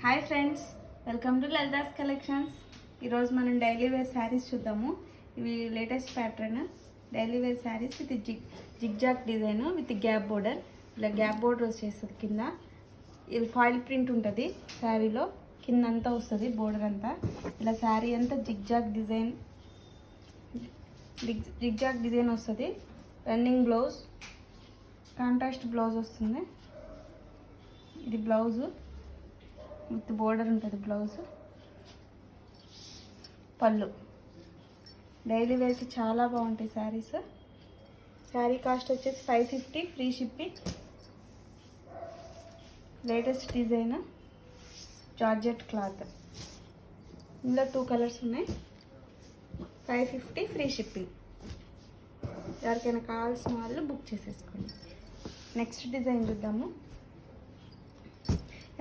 Hi friends, welcome to Lalitha's collections. ఈరోజు మనం daily wear saris చూద్దాము. ఇవి latest pattern daily wear saris with zigzag design with gap border. ఇలా gap border వచ్చేస్తుంది. కింద ఇది ఫాయిల్ ప్రింట్ ఉంటుంది శారీలో. కింద అంతా వస్తుంది బోర్డర్ అంతా. ఇలా శారీ అంతా జిగ్జాగ్ డిజైన్ వస్తుంది. రన్నింగ్ బ్లౌజ్, కాంట్రాస్ట్ బ్లౌజ్ వస్తుంది. ఇది బ్లౌజు విత్ బోర్డర్ ఉంటుంది. బ్లౌజ్, పళ్ళు. డైలీ వేర్కి చాలా బాగుంటాయి శారీస్. శారీ కాస్ట్ వచ్చేసి 550, free shipping. Latest design georgette cloth. ఇందులో 2 కలర్స్ ఉన్నాయి. 550, ఫ్రీ షిప్పింగ్. ఎవరికైనా కావాల్సిన వాళ్ళు బుక్ చేసేసుకోండి. నెక్స్ట్ డిజైన్ చూద్దాము.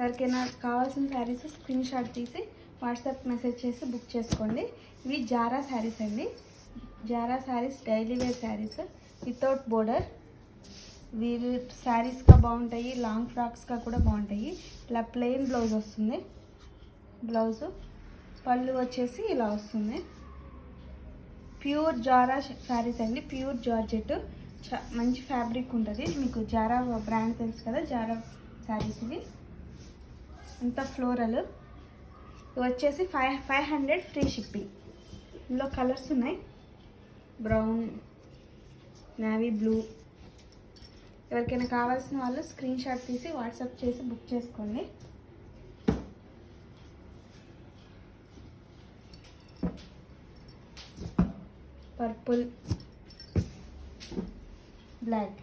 ఎవరికైనా కావాల్సిన శారీస్ స్క్రీన్ షాట్ తీసి వాట్సాప్ మెసేజ్ చేసి బుక్ చేసుకోండి. ఇవి జారా శారీస్ అండి. జారా saris daily wear saris without border. వీరు శారీస్గా బాగుంటాయి, లాంగ్ ఫ్రాక్స్గా కూడా బాగుంటాయి. ఇలా ప్లెయిన్ బ్లౌజ్ వస్తుంది. బ్లౌజు, పళ్ళు వచ్చేసి ఇలా వస్తుంది. ప్యూర్ జారా శారీస్ అండి. ప్యూర్ జార్జెట్, మంచి ఫ్యాబ్రిక్ ఉంటుంది. మీకు జారా బ్రాండ్ తెలుసు కదా, జారా శారీస్ ఇవి. అంతా ఫ్లోరల్. ఇవి వచ్చేసి 500, ఫ్రీ షిప్పింగ్. ఇందులో కలర్స్ ఉన్నాయి. Brown, navy blue. ఎవరికైనా కావాల్సిన వాళ్ళు స్క్రీన్ షాట్ తీసి వాట్సాప్ చేసి బుక్ చేసుకోండి. Purple, black.